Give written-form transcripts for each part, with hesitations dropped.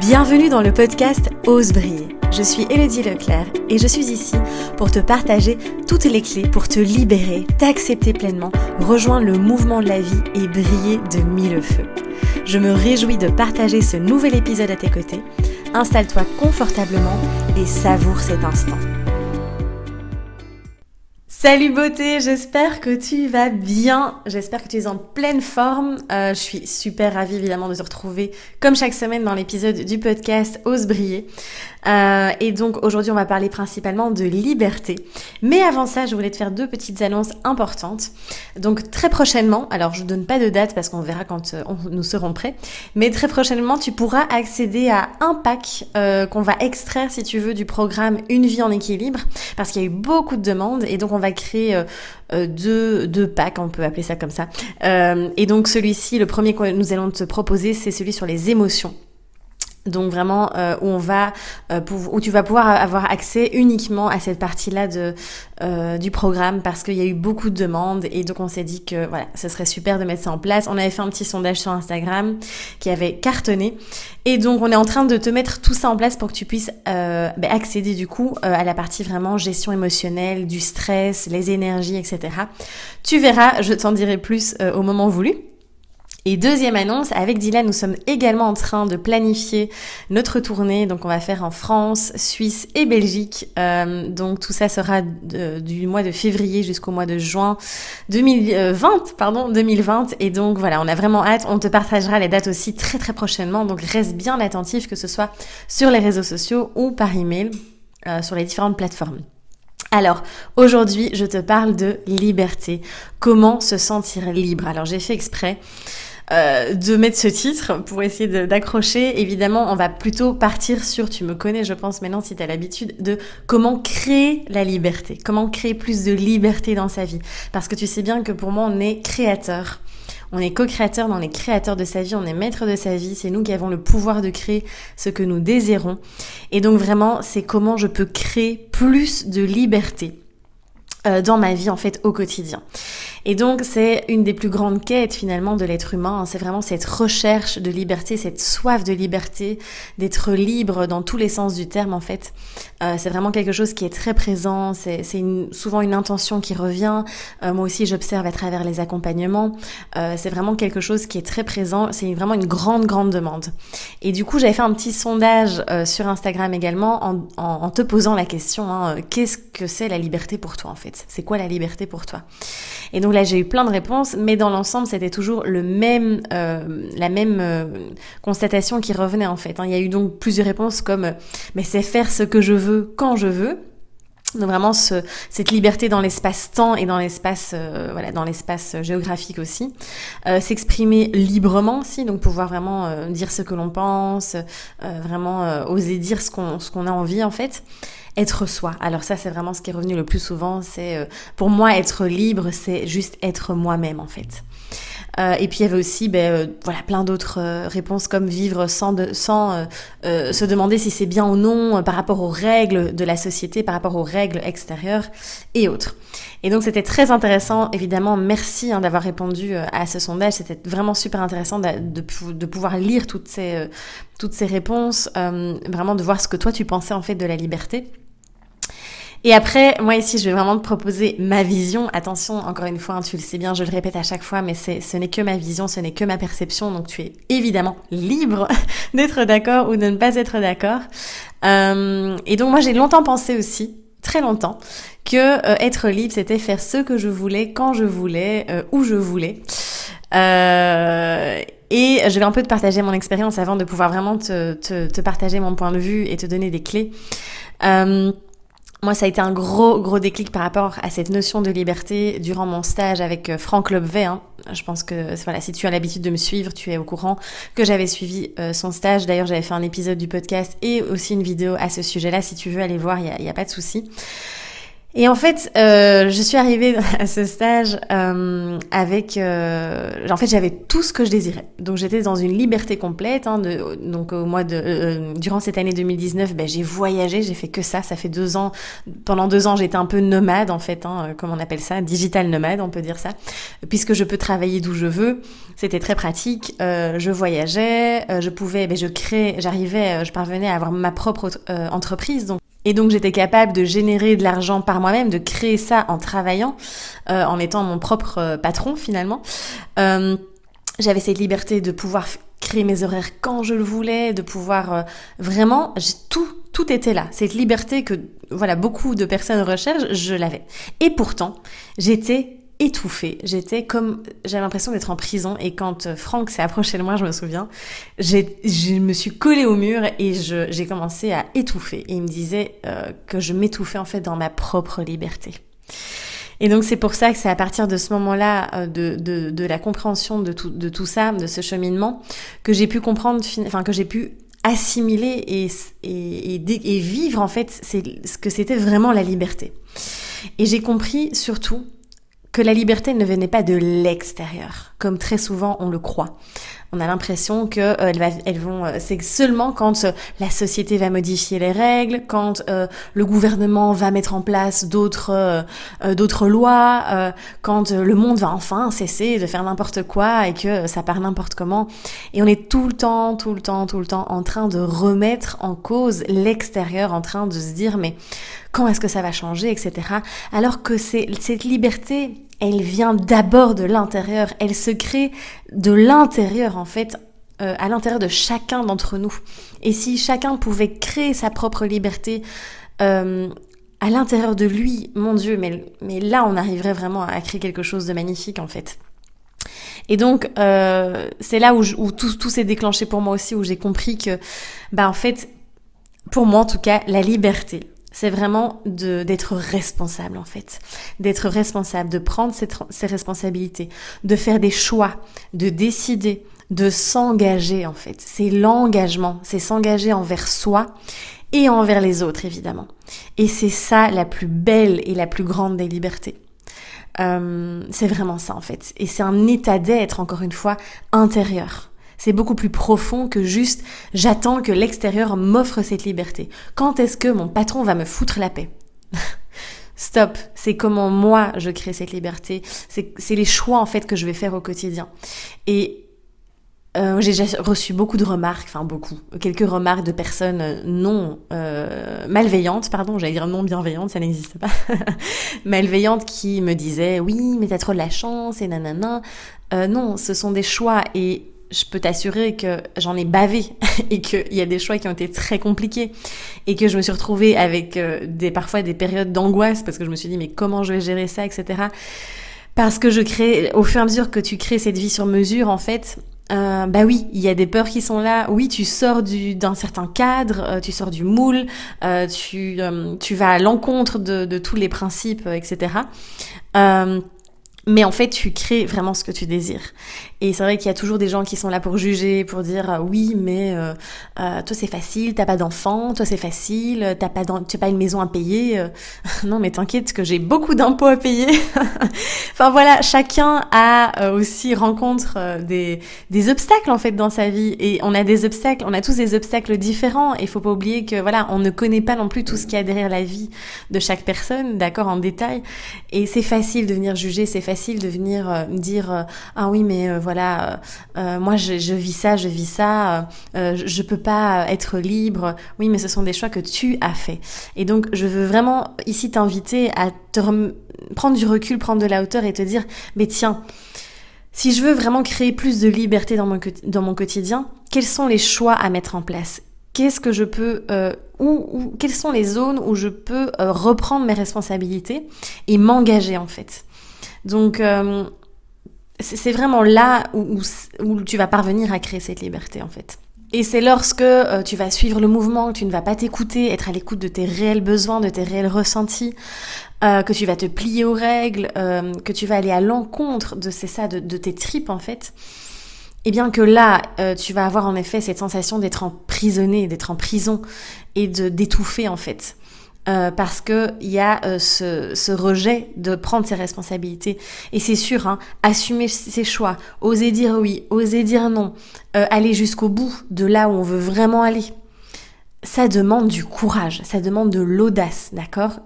Bienvenue dans le podcast Ose briller. Je suis Élodie Leclerc et je suis ici pour te partager toutes les clés pour te libérer, t'accepter pleinement, rejoindre le mouvement de la vie et briller de mille feux. Je me réjouis de partager ce nouvel épisode à tes côtés. Installe-toi confortablement et savoure cet instant. Salut beauté, j'espère que tu vas bien, j'espère que tu es en pleine forme. Je suis super ravie évidemment de te retrouver comme chaque semaine dans l'épisode du podcast Ose briller. Et donc aujourd'hui on va parler principalement de liberté. Mais avant ça, je voulais te faire deux petites annonces importantes. Donc très prochainement, alors je ne donne pas de date parce qu'on verra quand nous serons prêts, mais très prochainement tu pourras accéder à un pack qu'on va extraire si tu veux du programme Une vie en équilibre, parce qu'il y a eu beaucoup de demandes et donc on va créer deux packs, on peut appeler ça comme ça. Et donc celui-ci, le premier que nous allons te proposer, c'est celui sur les émotions. Donc vraiment où tu vas pouvoir avoir accès uniquement à cette partie-là du programme, parce qu'il y a eu beaucoup de demandes et donc on s'est dit que voilà, ce serait super de mettre ça en place. On avait fait un petit sondage sur Instagram qui avait cartonné et donc on est en train de te mettre tout ça en place pour que tu puisses accéder du coup à la partie vraiment gestion émotionnelle, du stress, les énergies, etc. Tu verras, je t'en dirai plus au moment voulu. Et deuxième annonce, avec Dylan, nous sommes également en train de planifier notre tournée. Donc on va faire en France, Suisse et Belgique. Donc tout ça sera du mois de février jusqu'au mois de juin 2020. Et donc voilà, on a vraiment hâte. On te partagera les dates aussi très très prochainement. Donc reste bien attentif, que ce soit sur les réseaux sociaux ou par email, sur les différentes plateformes. Alors, aujourd'hui, je te parle de liberté. Comment se sentir libre? Alors, j'ai fait exprès de mettre ce titre pour essayer d'accrocher. Évidemment, on va plutôt partir sur, tu me connais, je pense maintenant si tu as l'habitude, de comment créer la liberté. Comment créer plus de liberté dans sa vie. Parce que tu sais bien que pour moi, on est créateur. On est co-créateur, on est créateur de sa vie, on est maître de sa vie, c'est nous qui avons le pouvoir de créer ce que nous désirons. Et donc vraiment, c'est comment je peux créer plus de liberté dans ma vie en fait au quotidien. Et donc c'est une des plus grandes quêtes finalement de l'être humain, hein. C'est vraiment cette recherche de liberté, cette soif de liberté, d'être libre dans tous les sens du terme en fait. C'est vraiment quelque chose qui est très présent, c'est souvent une intention qui revient. Moi aussi j'observe à travers les accompagnements, c'est vraiment quelque chose qui est très présent, c'est vraiment une grande demande. Et du coup j'avais fait un petit sondage sur Instagram également en te posant la question, hein, qu'est-ce que c'est la liberté pour toi en fait? C'est quoi la liberté pour toi? Et donc là, j'ai eu plein de réponses, mais dans l'ensemble, c'était toujours la même constatation qui revenait en fait. Il y a eu donc plusieurs réponses comme « mais c'est faire ce que je veux quand je veux ». Donc vraiment cette liberté dans l'espace-temps et dans l'espace dans l'espace géographique aussi, s'exprimer librement aussi, donc pouvoir vraiment dire ce que l'on pense, oser dire ce qu'on a envie en fait. Être soi. Alors ça, c'est vraiment ce qui est revenu le plus souvent. C'est pour moi, être libre, c'est juste être moi-même en fait. Et puis il y avait aussi plein d'autres réponses comme vivre sans se demander si c'est bien ou non par rapport aux règles de la société, par rapport aux règles extérieures et autres. Et donc c'était très intéressant, évidemment, merci d'avoir répondu à ce sondage, c'était vraiment super intéressant de pouvoir lire toutes ces réponses, vraiment de voir ce que toi tu pensais en fait de la liberté. Et après, moi ici, je vais vraiment te proposer ma vision. Attention, encore une fois, tu le sais bien, je le répète à chaque fois, mais ce n'est que ma vision, ce n'est que ma perception. Donc tu es évidemment libre d'être d'accord ou de ne pas être d'accord. Et donc moi, j'ai longtemps pensé aussi, très longtemps, que être libre, c'était faire ce que je voulais, quand je voulais, où je voulais. Et je vais un peu te partager mon expérience avant de pouvoir vraiment te partager mon point de vue et te donner des clés. Moi, ça a été un gros déclic par rapport à cette notion de liberté durant mon stage avec Franck Lobvet. Hein. Je pense que voilà, si tu as l'habitude de me suivre, tu es au courant que j'avais suivi son stage. D'ailleurs, j'avais fait un épisode du podcast et aussi une vidéo à ce sujet-là. Si tu veux aller voir, il y a pas de souci. Et en fait, je suis arrivée à ce stage avec... en fait, j'avais tout ce que je désirais. Donc, j'étais dans une liberté complète. Donc, au mois de... durant cette année 2019, j'ai voyagé, j'ai fait que ça. Ça fait 2 ans. Pendant 2 ans, j'étais un peu nomade, en fait, comme on appelle ça, digital nomade, on peut dire ça. Puisque je peux travailler d'où je veux. C'était très pratique. Je voyageais, je pouvais... je parvenais à avoir ma propre entreprise. Et donc j'étais capable de générer de l'argent par moi-même, de créer ça en travaillant, en étant mon propre patron finalement. J'avais cette liberté de pouvoir créer mes horaires quand je le voulais, de pouvoir vraiment, tout était là. Cette liberté que voilà beaucoup de personnes recherchent, je l'avais. Et pourtant, j'étais étouffée. J'avais l'impression d'être en prison, et quand Franck s'est approché de moi, je me souviens, je me suis collée au mur et j'ai commencé à étouffer. Et il me disait que je m'étouffais en fait dans ma propre liberté. Et donc c'est pour ça que c'est à partir de ce moment-là, de la compréhension de tout ça, de ce cheminement, que j'ai pu comprendre, que j'ai pu assimiler et vivre en fait ce que c'était vraiment la liberté. Et j'ai compris surtout que la liberté ne venait pas de l'extérieur, comme très souvent on le croit. On a l'impression que c'est seulement quand la société va modifier les règles, quand le gouvernement va mettre en place d'autres lois, quand le monde va enfin cesser de faire n'importe quoi et que ça part n'importe comment. Et on est tout le temps en train de remettre en cause l'extérieur, en train de se dire mais quand est-ce que ça va changer, etc. Alors que cette liberté, elle vient d'abord de l'intérieur, elle se crée de l'intérieur en fait, à l'intérieur de chacun d'entre nous. Et si chacun pouvait créer sa propre liberté à l'intérieur de lui, mon Dieu, mais là on arriverait vraiment à créer quelque chose de magnifique en fait. Et donc c'est là où tout s'est déclenché pour moi aussi, où j'ai compris que en fait, pour moi en tout cas, la liberté, c'est vraiment d'être responsable en fait, d'être responsable, de prendre ses responsabilités, de faire des choix, de décider, de s'engager en fait. C'est l'engagement, c'est s'engager envers soi et envers les autres évidemment. Et c'est ça la plus belle et la plus grande des libertés. C'est vraiment ça en fait. Et c'est un état d'être, encore une fois, intérieur. C'est beaucoup plus profond que juste « j'attends que l'extérieur m'offre cette liberté ». Quand est-ce que mon patron va me foutre la paix ? Stop, c'est comment moi je crée cette liberté, c'est les choix en fait que je vais faire au quotidien. Et j'ai déjà reçu beaucoup de remarques, quelques remarques de personnes non malveillantes, j'allais dire non bienveillantes, ça n'existe pas, malveillantes qui me disaient « oui, mais t'as trop de la chance et nanana ». Non, ce sont des choix et je peux t'assurer que j'en ai bavé et qu'il y a des choix qui ont été très compliqués et que je me suis retrouvée avec parfois des périodes d'angoisse parce que je me suis dit mais comment je vais gérer ça, etc. Parce que au fur et à mesure que tu crées cette vie sur mesure en fait, oui, il y a des peurs qui sont là. Oui, tu sors d'un certain cadre, tu sors du moule, tu vas à l'encontre de tous les principes, etc. Mais en fait, tu crées vraiment ce que tu désires. Et c'est vrai qu'il y a toujours des gens qui sont là pour juger, pour dire oui, mais toi c'est facile, t'as pas d'enfant, toi c'est facile, t'as pas une maison à payer. Non, mais t'inquiète que j'ai beaucoup d'impôts à payer. Enfin voilà, chacun a aussi rencontre des obstacles en fait dans sa vie, et on a tous des obstacles différents. Et faut pas oublier que voilà, on ne connaît pas non plus tout ce qu'il y a derrière la vie de chaque personne, d'accord, en détail. Et c'est facile de venir juger, c'est facile de venir dire ah oui mais moi je vis ça, je peux pas être libre. Oui, mais ce sont des choix que tu as fait. Et donc je veux vraiment ici t'inviter à prendre du recul, prendre de la hauteur et te dire mais tiens, si je veux vraiment créer plus de liberté dans mon quotidien, quels sont les choix à mettre en place ? Qu'est-ce que je peux quelles sont les zones où je peux reprendre mes responsabilités et m'engager en fait. Donc c'est vraiment là où tu vas parvenir à créer cette liberté en fait. Et c'est lorsque tu vas suivre le mouvement, que tu ne vas pas t'écouter, être à l'écoute de tes réels besoins, de tes réels ressentis, que tu vas te plier aux règles, que tu vas aller à l'encontre de tes tripes en fait. Et bien que là, tu vas avoir en effet cette sensation d'être emprisonné, d'être en prison et d'étouffer en fait. parce que il y a ce rejet de prendre ses responsabilités. Et c'est sûr, hein, assumer ses choix, oser dire oui, oser dire non, aller jusqu'au bout de là où on veut vraiment aller. Ça demande du courage, ça demande de l'audace, d'accord ?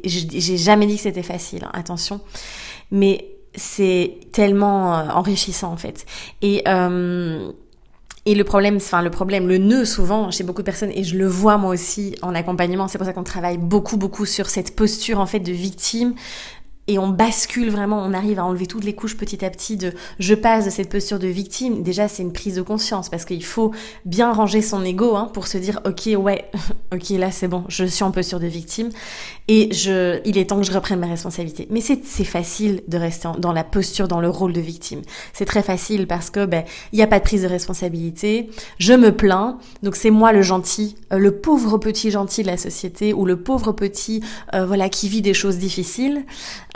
J'ai jamais dit que c'était facile, hein, attention, mais c'est tellement enrichissant en fait. Et le problème, le nœud souvent chez beaucoup de personnes, et je le vois moi aussi en accompagnement, c'est pour ça qu'on travaille beaucoup sur cette posture en fait de victime. Et on bascule vraiment, on arrive à enlever toutes les couches petit à petit de je passe de cette posture de victime. Déjà, c'est une prise de conscience parce qu'il faut bien ranger son ego pour se dire ok, ouais, ok, là c'est bon, je suis en posture de victime et il est temps que je reprenne mes responsabilités. Mais c'est facile de rester dans la posture, dans le rôle de victime. C'est très facile parce que il y a pas de prise de responsabilité, je me plains, donc c'est moi le gentil, le pauvre petit gentil de la société ou le pauvre petit qui vit des choses difficiles.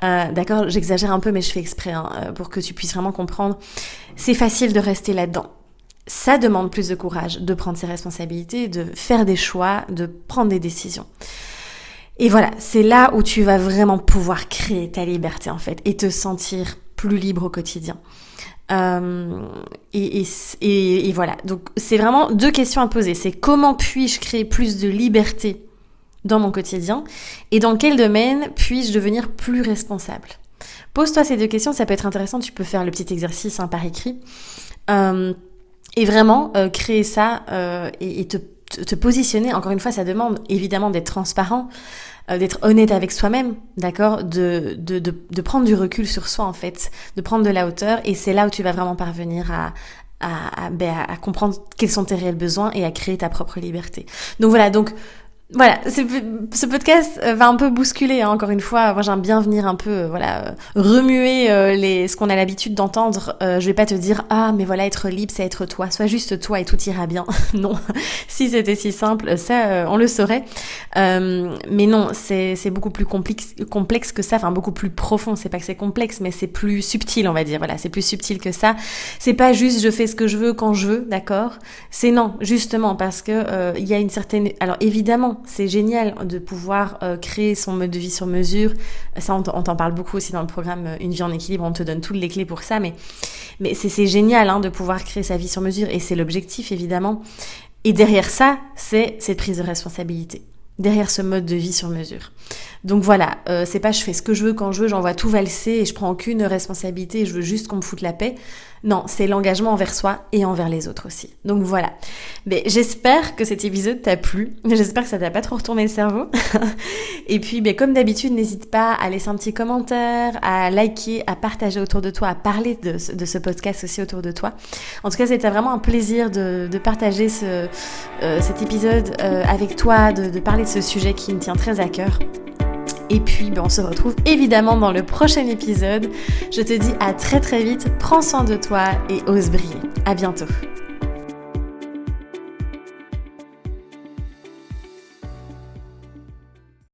D'accord, j'exagère un peu, mais je fais exprès pour que tu puisses vraiment comprendre. C'est facile de rester là-dedans. Ça demande plus de courage, de prendre ses responsabilités, de faire des choix, de prendre des décisions. Et voilà, c'est là où tu vas vraiment pouvoir créer ta liberté en fait et te sentir plus libre au quotidien. Et voilà, donc c'est vraiment 2 questions à poser. C'est comment puis-je créer plus de liberté dans mon quotidien et dans quel domaine puis-je devenir plus responsable. Pose-toi ces 2 questions, ça peut être intéressant, tu peux faire le petit exercice par écrit et vraiment créer ça et te positionner. Encore une fois, ça demande évidemment d'être transparent, d'être honnête avec soi-même, d'accord, de prendre du recul sur soi en fait, de prendre de la hauteur et c'est là où tu vas vraiment parvenir à comprendre quels sont tes réels besoins et à créer ta propre liberté. Donc voilà, ce podcast va un peu bousculer, encore une fois. Moi, j'aime bien venir un peu, remuer ce qu'on a l'habitude d'entendre. Je vais pas te dire, mais voilà, être libre, c'est être toi. Sois juste toi et tout ira bien. Non, si c'était si simple, ça, on le saurait. Mais non, c'est beaucoup plus complexe que ça. Enfin, beaucoup plus profond. C'est pas que c'est complexe, mais c'est plus subtil, on va dire. Voilà, c'est plus subtil que ça. C'est pas juste, je fais ce que je veux quand je veux, d'accord ? C'est non, justement, parce que il y a une certaine. Alors évidemment. C'est génial de pouvoir créer son mode de vie sur mesure. Ça, on t'en parle beaucoup aussi dans le programme Une vie en équilibre. On te donne toutes les clés pour ça. Mais c'est génial de pouvoir créer sa vie sur mesure. Et c'est l'objectif, évidemment. Et derrière ça, c'est cette prise de responsabilité. Derrière ce mode de vie sur mesure. Donc voilà, c'est pas je fais ce que je veux quand je veux, j'envoie tout valser et je prends aucune responsabilité et je veux juste qu'on me foute la paix. Non, c'est l'engagement envers soi et envers les autres aussi. Donc voilà. Mais j'espère que cet épisode t'a plu. J'espère que ça t'a pas trop retourné le cerveau. Et puis, comme d'habitude, n'hésite pas à laisser un petit commentaire, à liker, à partager autour de toi, à parler de ce podcast aussi autour de toi. En tout cas, c'était vraiment un plaisir de partager cet épisode avec toi, de parler de ce sujet qui me tient très à cœur. Et puis, on se retrouve évidemment dans le prochain épisode. Je te dis à très très vite, prends soin de toi et ose briller. À bientôt.